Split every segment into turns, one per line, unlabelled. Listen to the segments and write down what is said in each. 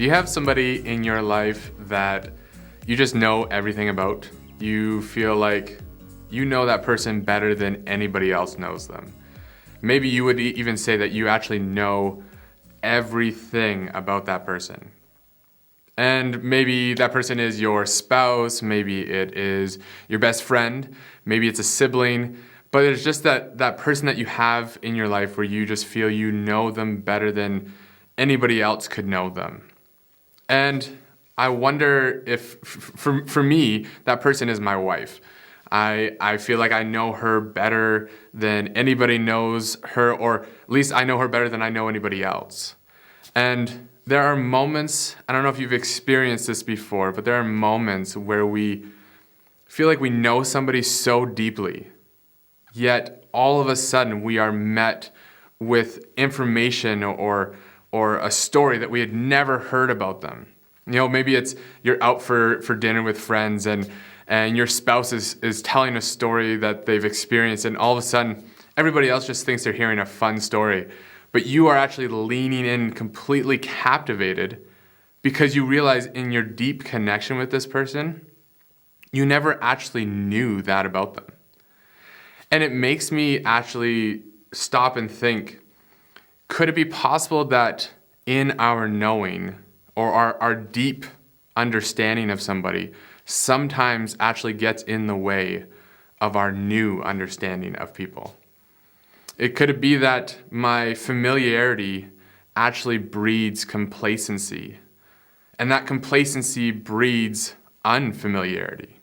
Do you have somebody in your life that you just know everything about? You feel like you know that person better than anybody else knows them. Maybe you would even say that you actually know everything about that person. And maybe that person is your spouse, maybe it is your best friend, maybe it's a sibling, but it's just that person that you have in your life where you just feel you know them better than anybody else could know them. And I wonder if, for me, that person is my wife. I feel like I know her better than anybody knows her, or at least I know her better than I know anybody else. And there are moments, I don't know if you've experienced this before, but there are moments where we feel like we know somebody so deeply, yet all of a sudden we are met with information or a story that we had never heard about them. You know, maybe it's you're out for dinner with friends and your spouse is telling a story that they've experienced, and all of a sudden everybody else just thinks they're hearing a fun story. But you are actually leaning in completely captivated because you realize in your deep connection with this person, you never actually knew that about them. And it makes me actually stop and think, could it be possible that in our knowing or our deep understanding of somebody sometimes actually gets in the way of our new understanding of people? Could it be that my familiarity actually breeds complacency, and that complacency breeds unfamiliarity?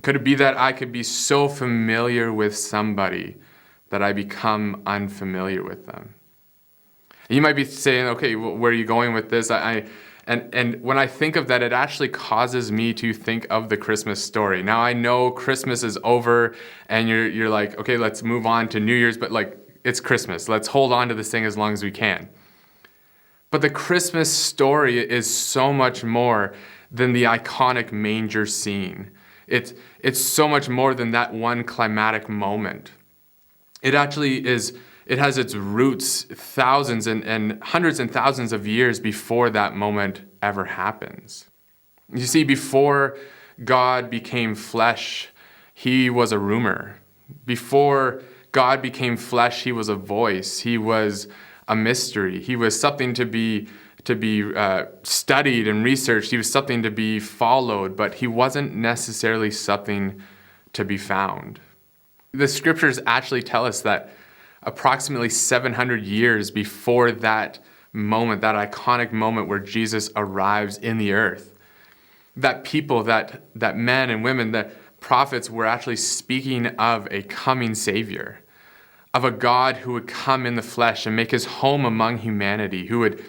Could it be that I could be so familiar with somebody that I become unfamiliar with them? You might be saying, okay, where are you going with this? And when I think of that, it actually causes me to think of the Christmas story. Now I know Christmas is over and you're like, okay, let's move on to New Year's, but like, it's Christmas. Let's hold on to this thing as long as we can. But the Christmas story is so much more than the iconic manger scene. It's so much more than that one climatic moment. It actually is. It has its roots thousands and hundreds and thousands of years before that moment ever happens. You see, before God became flesh, he was a rumor. Before God became flesh, he was a voice. He was a mystery. He was something to be studied and researched. He was something to be followed, but he wasn't necessarily something to be found. The scriptures actually tell us that approximately 700 years before that moment, that iconic moment where Jesus arrives in the earth, that people, that men and women, that prophets were actually speaking of a coming Savior, of a God who would come in the flesh and make his home among humanity, who would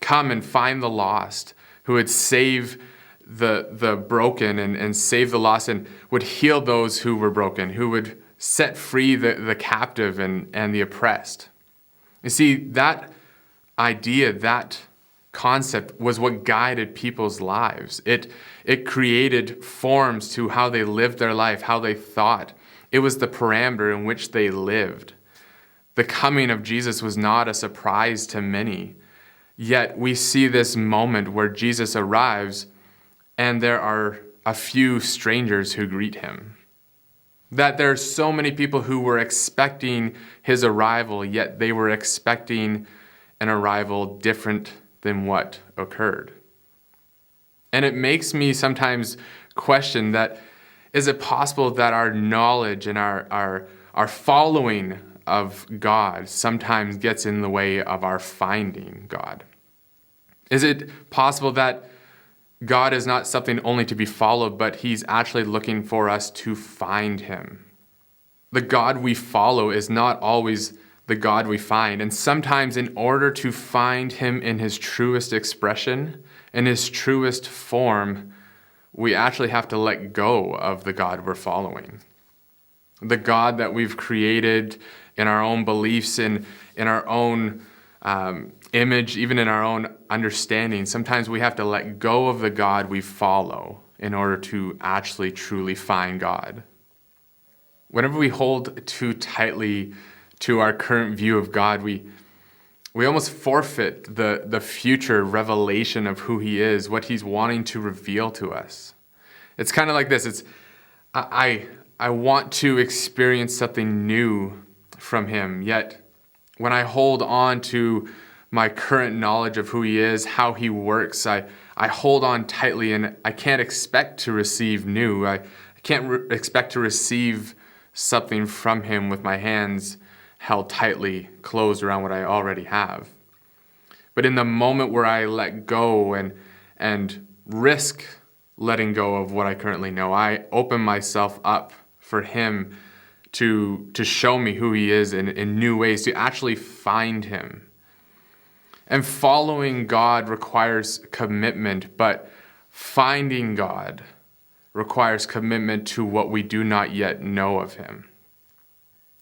come and find the lost, who would save the broken and save the lost, and would heal those who were broken, who would set free the captive and the oppressed. You see, that idea, that concept was what guided people's lives. It created forms to how they lived their life, how they thought. It was the parameter in which they lived. The coming of Jesus was not a surprise to many. Yet we see this moment where Jesus arrives and there are a few strangers who greet him. That there are so many people who were expecting his arrival, yet they were expecting an arrival different than what occurred. And it makes me sometimes question that, is it possible that our knowledge and our following of God sometimes gets in the way of our finding God? Is it possible that God is not something only to be followed, but he's actually looking for us to find him? The God we follow is not always the God we find. And sometimes in order to find him in his truest expression, in his truest form, we actually have to let go of the God we're following. The God that we've created in our own beliefs, in our own image, even in our own understanding. Sometimes we have to let go of the God we follow in order to actually truly find God. Whenever we hold too tightly to our current view of God, we we almost forfeit the future revelation of who he is, what he's wanting to reveal to us. It's kind of like this. I want to experience something new from him, yet when I hold on to my current knowledge of who he is, how he works, I hold on tightly, and I can't expect to receive new. I can't expect to receive something from him with my hands held tightly closed around what I already have. But in the moment where I let go and risk letting go of what I currently know, I open myself up for him to show me who he is in new ways, to actually find him. And following God requires commitment, but finding God requires commitment to what we do not yet know of him.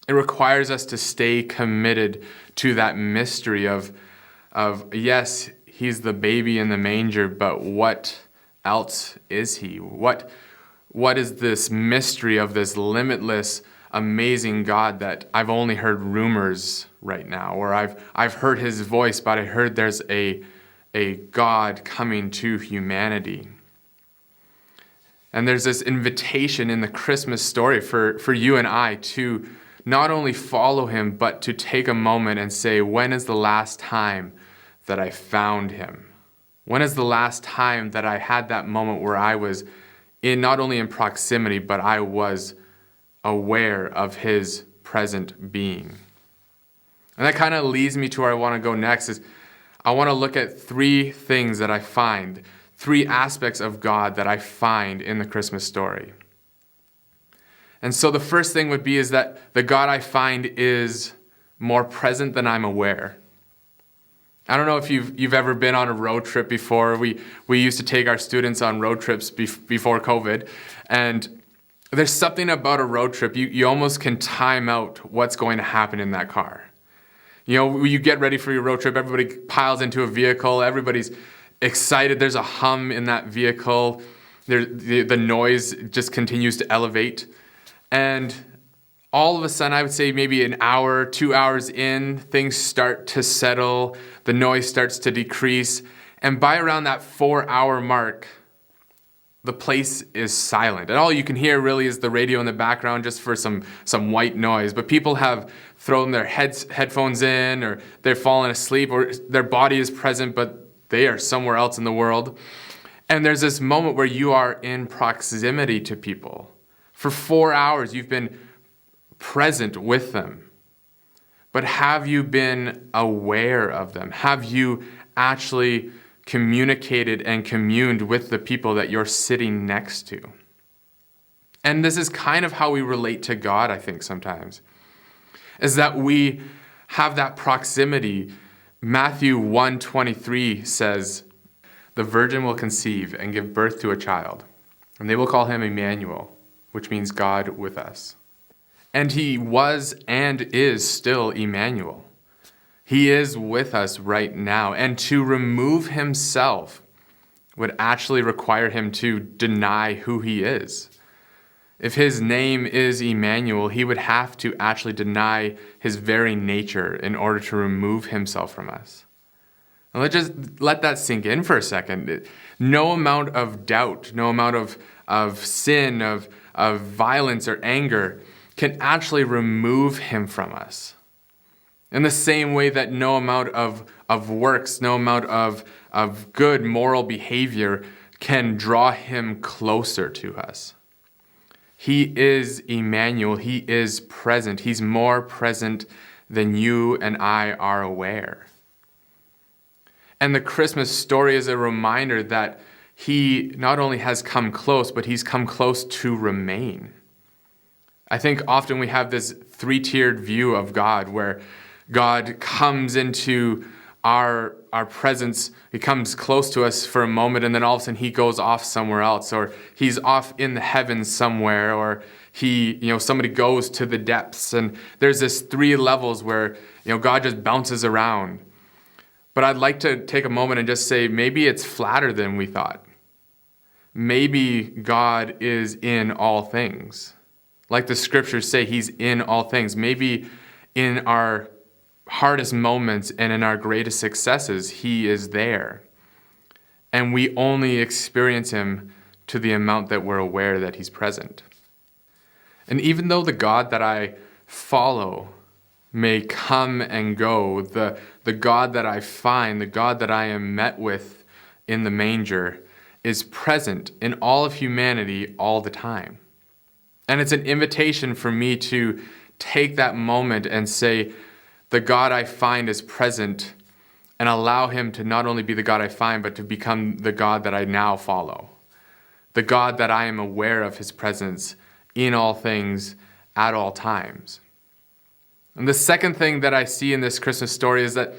It requires us to stay committed to that mystery of yes, he's the baby in the manger, but what else is he? What is this mystery of this limitless, amazing God that I've only heard rumors right now, or I've heard his voice, but I heard there's a God coming to humanity. And there's this invitation in the Christmas story for you and I to not only follow him, but to take a moment and say, when is the last time that I found him? When is the last time that I had that moment where I was not only in proximity, but I was aware of his present being? And that kind of leads me to where I want to go next. Is I want to look at three things that I find, three aspects of God that I find in the Christmas story. And so the first thing would be is that the God I find is more present than I'm aware. I don't know if you've ever been on a road trip before. We used to take our students on road trips before COVID, and there's something about a road trip. You almost can time out what's going to happen in that car. You know, you get ready for your road trip, everybody piles into a vehicle, everybody's excited, there's a hum in that vehicle, the noise just continues to elevate, and all of a sudden, I would say maybe an hour, 2 hours in, things start to settle, the noise starts to decrease, and by around that 4-hour mark, the place is silent. And all you can hear really is the radio in the background just for some white noise. But people have thrown their headphones in, or they're fallen asleep, or their body is present, but they are somewhere else in the world. And there's this moment where you are in proximity to people. For 4 hours, you've been present with them. But have you been aware of them? Have you actually communicated and communed with the people that you're sitting next to? And this is kind of how we relate to God, I think, sometimes, is that we have that proximity. Matthew 1:23 says, "The virgin will conceive and give birth to a child, and they will call him Emmanuel," which means God with us. And he was and is still Emmanuel. He is with us right now. And to remove himself would actually require him to deny who he is. If his name is Emmanuel, he would have to actually deny his very nature in order to remove himself from us. And let's just let that sink in for a second. No amount of doubt, no amount of sin, of violence or anger can actually remove him from us. In the same way that no amount of works, no amount of good moral behavior can draw him closer to us. He is Emmanuel. He is present. He's more present than you and I are aware. And the Christmas story is a reminder that he not only has come close, but he's come close to remain. I think often we have this three-tiered view of God where God comes into our presence, he comes close to us for a moment, and then all of a sudden he goes off somewhere else, or he's off in the heavens somewhere, or somebody goes to the depths, and there's this 3 levels where God just bounces around. But I'd like to take a moment and just say maybe it's flatter than we thought. Maybe God is in all things. Like the scriptures say, he's in all things. Maybe in our hardest moments and in our greatest successes, he is there. And we only experience him to the amount that we're aware that he's present. And even though the God that I follow may come and go, the God that I find, the God that I am met with in the manger, is present in all of humanity all the time. And it's an invitation for me to take that moment and say, the God I find is present, and allow him to not only be the God I find, but to become the God that I now follow. The God that I am aware of his presence in all things at all times. And the second thing that I see in this Christmas story is that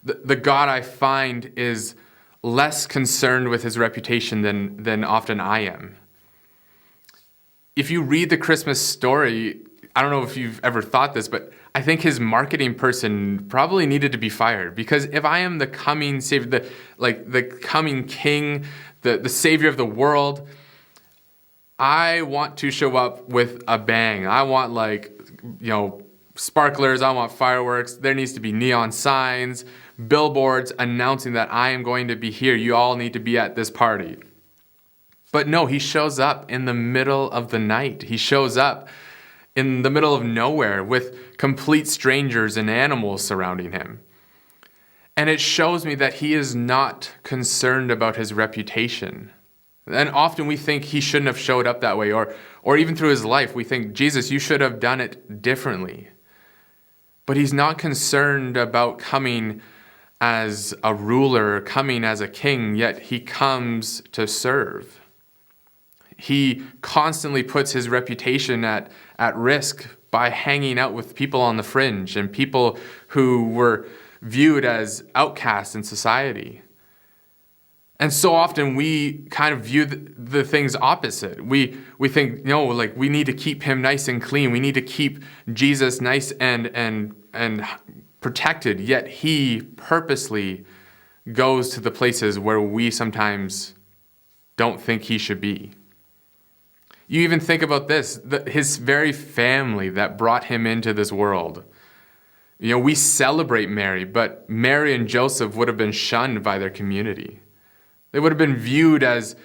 the God I find is less concerned with his reputation than often I am. If you read the Christmas story, I don't know if you've ever thought this, but I think his marketing person probably needed to be fired, because if I am the coming savior, the coming king, the savior of the world, I want to show up with a bang. I want sparklers, I want fireworks. There needs to be neon signs, billboards announcing that I am going to be here. You all need to be at this party. But no, he shows up in the middle of the night. He shows up in the middle of nowhere with complete strangers and animals surrounding him. And it shows me that he is not concerned about his reputation. And often we think he shouldn't have showed up that way, or even through his life, we think, Jesus, you should have done it differently. But he's not concerned about coming as a ruler, coming as a king, yet he comes to serve. He constantly puts his reputation at risk by hanging out with people on the fringe and people who were viewed as outcasts in society. And so often we kind of view the things opposite. We think, we need to keep him nice and clean. We need to keep Jesus nice and protected. Yet he purposely goes to the places where we sometimes don't think he should be. You even think about this, his very family that brought him into this world. We celebrate Mary, but Mary and Joseph would have been shunned by their community. They would have been viewed as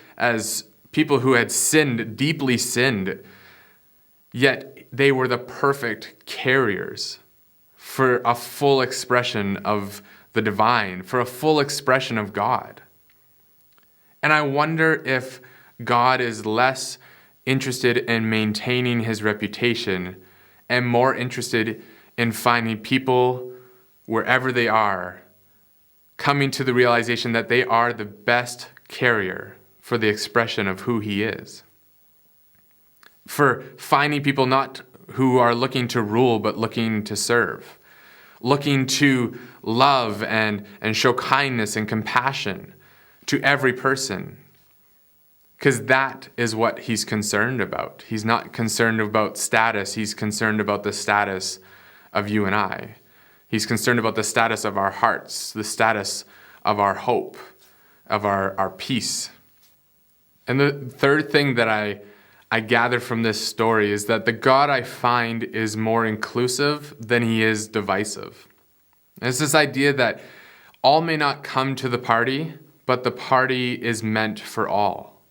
people who had sinned, deeply sinned, yet they were the perfect carriers for a full expression of the divine, for a full expression of God. And I wonder if God is less interested in maintaining his reputation and more interested in finding people wherever they are, coming to the realization that they are the best carrier for the expression of who he is. For finding people not who are looking to rule, but looking to serve, looking to love and show kindness and compassion to every person. Because that is what he's concerned about. He's not concerned about status. He's concerned about the status of you and I. He's concerned about the status of our hearts, the status of our hope, of our peace. And the third thing that I gather from this story is that the God I find is more inclusive than he is divisive. And it's this idea that all may not come to the party, but the party is meant for all.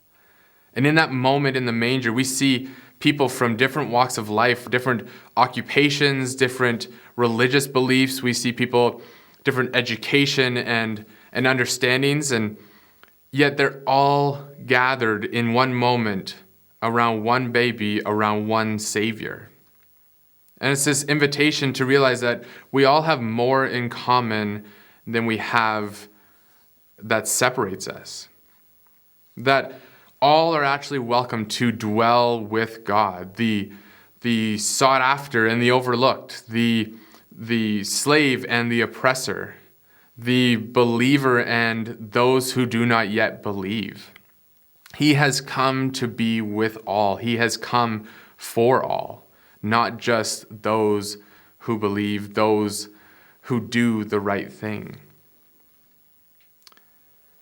And in that moment in the manger, we see people from different walks of life, different occupations, different religious beliefs. We see people, different education and understandings, and yet they're all gathered in one moment around one baby, around one Savior. And it's this invitation to realize that we all have more in common than we have that separates us. That all are actually welcome to dwell with God, the sought after and the overlooked, the slave and the oppressor, the believer and those who do not yet believe. He has come to be with all. He has come for all, not just those who believe, those who do the right thing.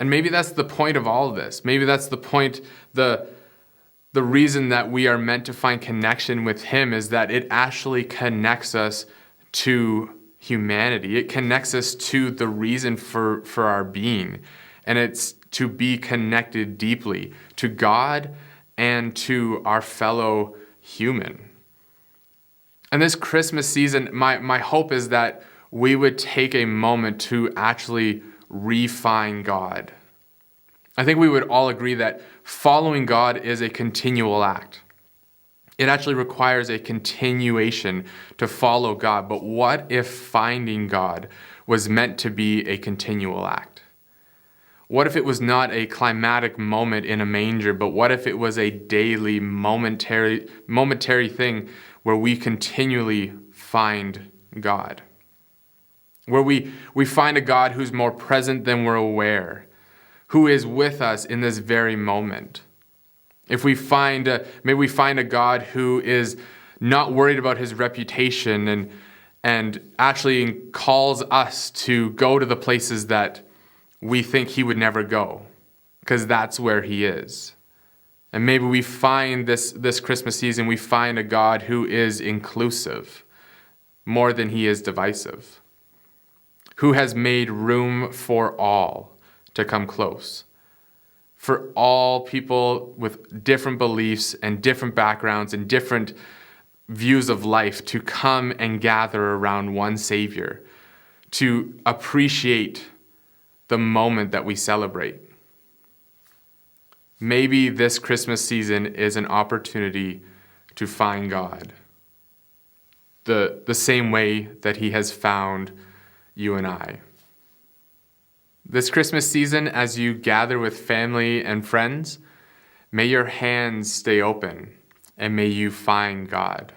And maybe that's the point of all of this. Maybe that's the point, the reason that we are meant to find connection with him is that it actually connects us to humanity. It connects us to the reason for our being. And it's to be connected deeply to God and to our fellow human. And this Christmas season, my hope is that we would take a moment to actually refine God. I think we would all agree that following God is a continual act. It actually requires a continuation to follow God. But what if finding God was meant to be a continual act? What if it was not a climatic moment in a manger, but what if it was a daily, momentary thing where we continually find God? Where we find a God who's more present than we're aware, who is with us in this very moment. If we may we find a God who is not worried about his reputation and actually calls us to go to the places that we think he would never go, because that's where he is. And maybe we find this Christmas season, we find a God who is inclusive more than he is divisive, who has made room for all to come close, for all people with different beliefs and different backgrounds and different views of life to come and gather around one Savior, to appreciate the moment that we celebrate. Maybe this Christmas season is an opportunity to find God the same way that he has found you and I. This Christmas season, as you gather with family and friends, may your hands stay open and may you find God.